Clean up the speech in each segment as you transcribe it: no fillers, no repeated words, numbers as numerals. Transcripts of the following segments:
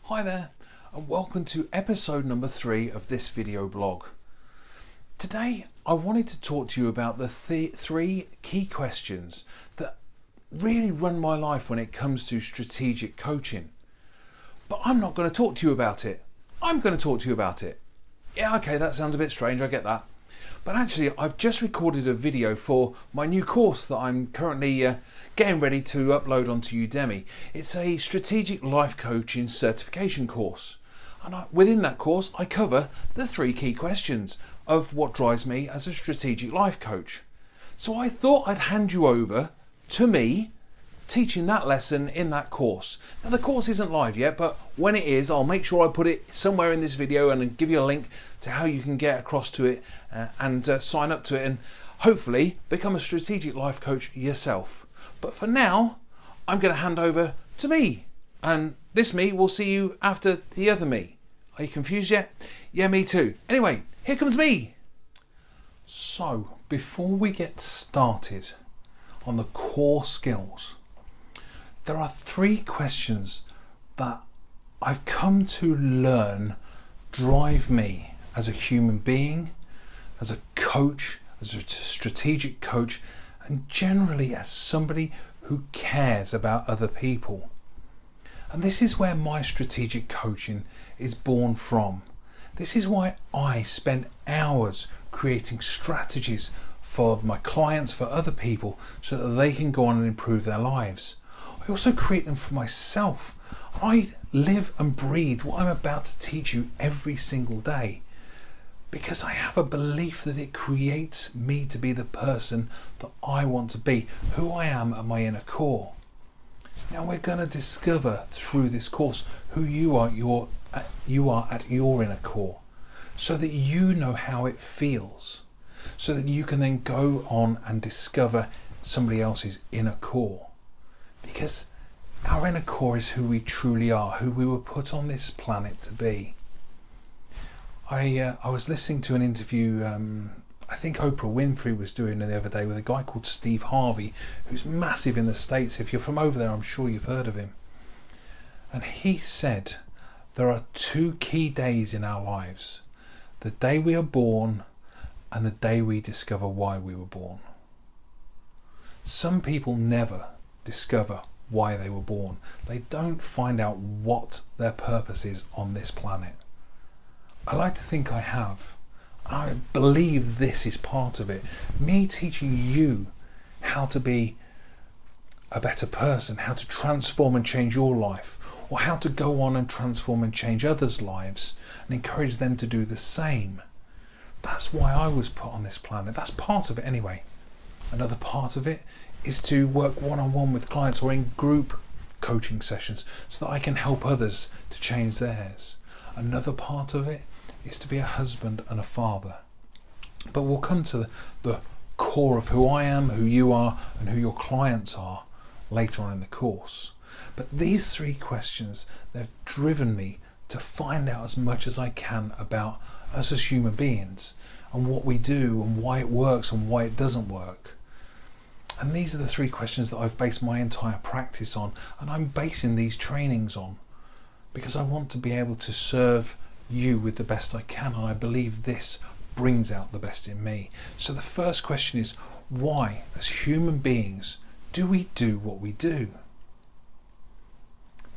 Hi there, and welcome to episode number 3 of this video blog. Today I wanted to talk to you about the three key questions that really run my life when it comes to strategic coaching. But I'm not going to talk to you about it. I'm going to talk to you about it. Yeah, okay, that sounds a bit strange, I get that. But actually, I've just recorded a video for my new course that I'm currently getting ready to upload onto Udemy. It's a strategic life coaching certification course. And within that course, I cover the 3 key questions of what drives me as a strategic life coach. So I thought I'd hand you over to me teaching that lesson in that course. Now the course isn't live yet, but when it is, I'll make sure I put it somewhere in this video and give you a link to how you can get across to it and sign up to it and hopefully become a strategic life coach yourself. But for now, I'm going to hand over to me, and this me will see you after the other me. Are you confused yet? Yeah, me too. Anyway, here comes me. So before we get started on the core skills, there are 3 questions that I've come to learn drive me as a human being, as a coach, as a strategic coach, and generally as somebody who cares about other people. And this is where my strategic coaching is born from. This is why I spend hours creating strategies for my clients, for other people, so that they can go on and improve their lives. I also create them for myself. I live and breathe what I'm about to teach you every single day, because I have a belief that it creates me to be the person that I want to be, who I am at my inner core. Now we're going to discover through this course who you are at your inner core, so that you know how it feels, so that you can then go on and discover somebody else's inner core. Because our inner core is who we truly are, who we were put on this planet to be. I was listening to an interview I think Oprah Winfrey was doing the other day with a guy called Steve Harvey, who's massive in the States. If you're from over there, I'm sure you've heard of him. And he said there are 2 key days in our lives: the day we are born and the day we discover why we were born. Some people never discover why they were born. They don't find out what their purpose is on this planet. I like to think I have. I believe this is part of it. Me teaching you how to be a better person, how to transform and change your life, or how to go on and transform and change others' lives and encourage them to do the same. That's why I was put on this planet. That's part of it anyway. Another part of it is to work one-on-one with clients or in group coaching sessions so that I can help others to change theirs. Another part of it is to be a husband and a father. But we'll come to the core of who I am, who you are, and who your clients are later on in the course. But these 3 questions, they've driven me to find out as much as I can about us as human beings and what we do and why it works and why it doesn't work. And these are the 3 questions that I've based my entire practice on, and I'm basing these trainings on, because I want to be able to serve you with the best I can, and I believe this brings out the best in me. So the first question is, why, as human beings, do we do what we do?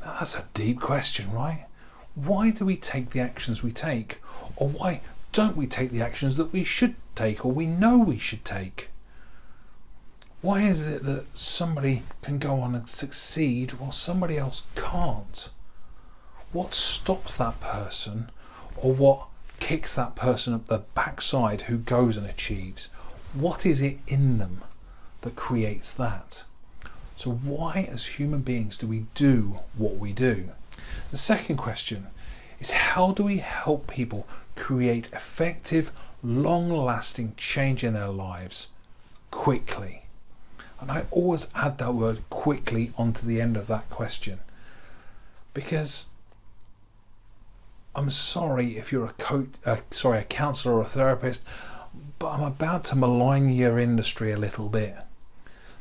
Now that's a deep question, right? Why do we take the actions we take? Or why don't we take the actions that we should take, or we know we should take? Why is it that somebody can go on and succeed while somebody else can't? What stops that person, or what kicks that person up the backside who goes and achieves? What is it in them that creates that? So why, as human beings, do we do what we do? The second question is, how do we help people create effective, long-lasting change in their lives quickly? And I always add that word quickly onto the end of that question, because I'm sorry if you're a counsellor or a therapist, but I'm about to malign your industry a little bit.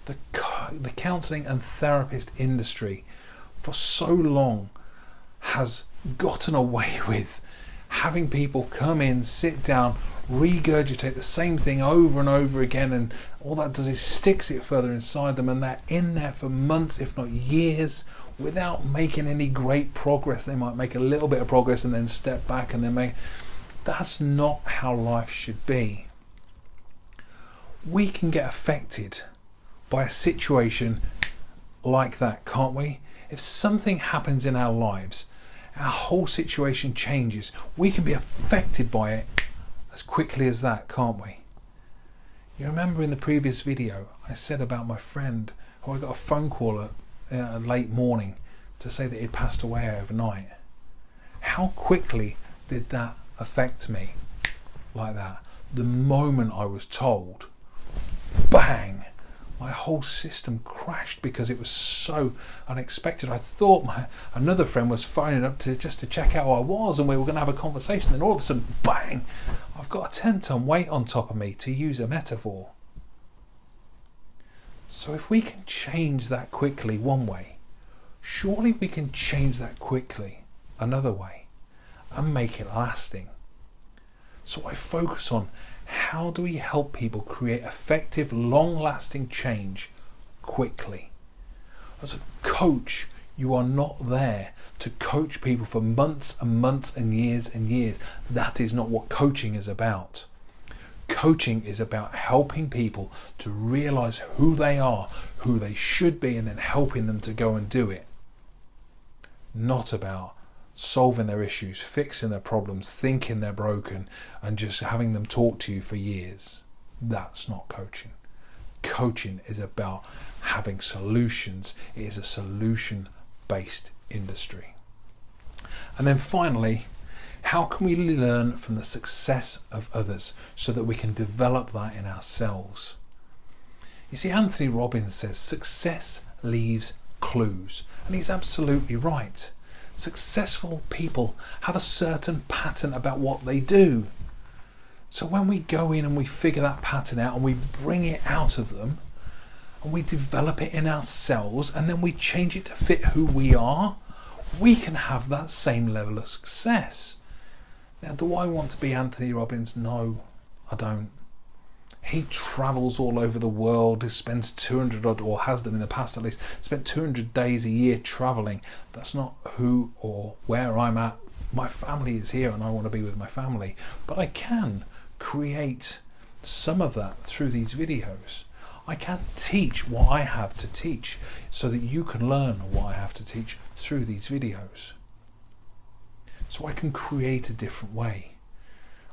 The counselling and therapist industry for so long has gotten away with having people come in, sit down, regurgitate the same thing over and over again, and all that does is sticks it further inside them, and they're in there for months, if not years, without making any great progress. They might make a little bit of progress and then step back and then make... That's not how life should be. We can get affected by a situation like that, can't we? If something happens in our lives, our whole situation changes. We can be affected by it as quickly as that, can't we? You remember in the previous video I said about my friend who I got a phone call at late morning to say that he'd passed away overnight. How quickly did that affect me like that? The moment I was told, bang, my whole system crashed because it was so unexpected. I thought another friend was phoning up just to check out how I was, and we were going to have a conversation. Then all of a sudden, bang, I've got a 10-ton weight on top of me, to use a metaphor. So if we can change that quickly one way, surely we can change that quickly another way and make it lasting. So I focus on, how do we help people create effective, long-lasting change quickly? As a coach, you are not there to coach people for months and months and years and years. That is not what coaching is about. Coaching is about helping people to realize who they are, who they should be, and then helping them to go and do it. Not about solving their issues, fixing their problems, thinking they're broken, and just having them talk to you for years. That's not coaching. Coaching is about having solutions. It is a solution-based industry. And then finally, how can we learn from the success of others so that we can develop that in ourselves? You see, Anthony Robbins says success leaves clues, and he's absolutely right. Successful people have a certain pattern about what they do. So when we go in and we figure that pattern out and we bring it out of them and we develop it in ourselves and then we change it to fit who we are, we can have that same level of success. Now, do I want to be Anthony Robbins? No, I don't. He travels all over the world. He spends 200 odd, or has done in the past at least, spent 200 days a year traveling. That's not who or where I'm at. My family is here and I want to be with my family. But I can create some of that through these videos. I can teach what I have to teach so that you can learn what I have to teach through these videos. So I can create a different way.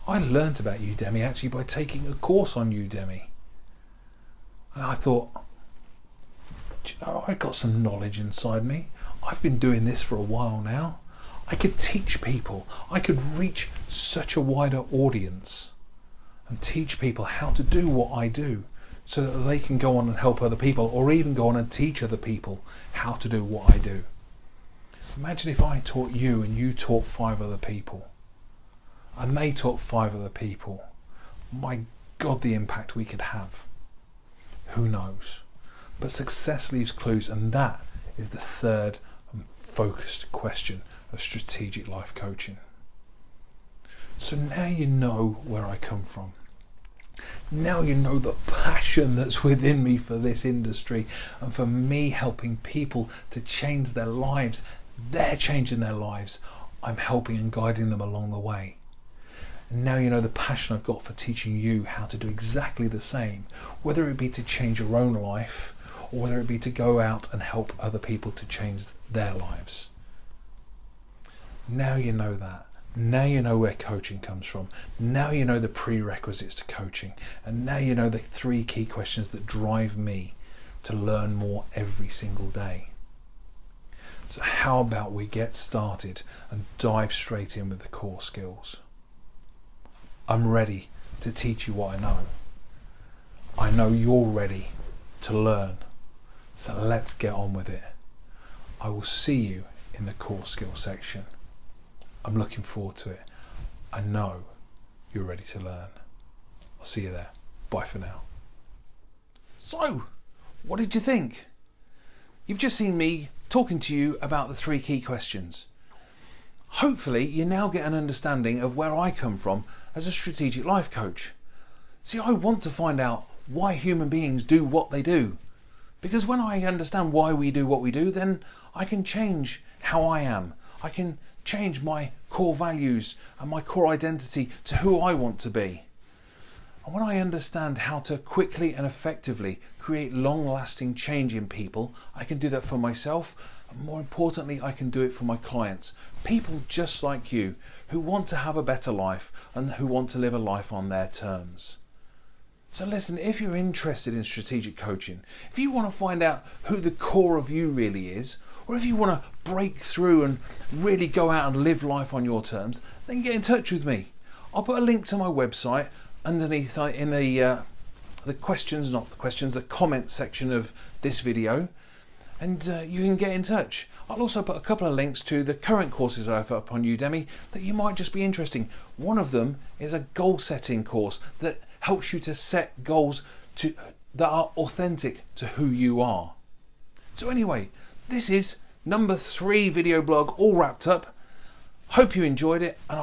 I learnt about Udemy actually by taking a course on Udemy. And I thought, do you know, I've got some knowledge inside me. I've been doing this for a while now. I could teach people. I could reach such a wider audience and teach people how to do what I do so that they can go on and help other people, or even go on and teach other people how to do what I do. Imagine if I taught you and you taught 5 other people. And they taught 5 other people. My God, the impact we could have. Who knows? But success leaves clues, and that is the third and focused question of strategic life coaching. So now you know where I come from. Now you know the passion that's within me for this industry and for me helping people to change their lives. They're changing their lives. I'm helping and guiding them along the way. And now you know the passion I've got for teaching you how to do exactly the same, whether it be to change your own life or whether it be to go out and help other people to change their lives. Now you know that. Now you know where coaching comes from. Now you know the prerequisites to coaching. And now you know the 3 key questions that drive me to learn more every single day. So how about we get started and dive straight in with the core skills? I'm ready to teach you what I know. I know you're ready to learn. So let's get on with it. I will see you in the core skills section. I'm looking forward to it. I know you're ready to learn. I'll see you there. Bye for now. So, what did you think? You've just seen me talking to you about the 3 key questions. hopefully you now get an understanding of where I come from as a strategic life coach. See, I want to find out why human beings do what they do. Because when I understand why we do what we do, then I can change how I am. I can change my core values and my core identity to who I want to be. And when I understand how to quickly and effectively create long-lasting change in people, I can do that for myself, and more importantly, I can do it for my clients. People just like you, who want to have a better life and who want to live a life on their terms. So listen, if you're interested in strategic coaching, if you want to find out who the core of you really is, or if you want to break through and really go out and live life on your terms, then get in touch with me. I'll put a link to my website underneath in the comment section of this video, and you can get in touch. I'll also put a couple of links to the current courses I offer up on Udemy that you might just be interested in. One of them is a goal setting course that helps you to set goals that are authentic to who you are. So anyway, this is number 3 video blog all wrapped up. Hope you enjoyed it, and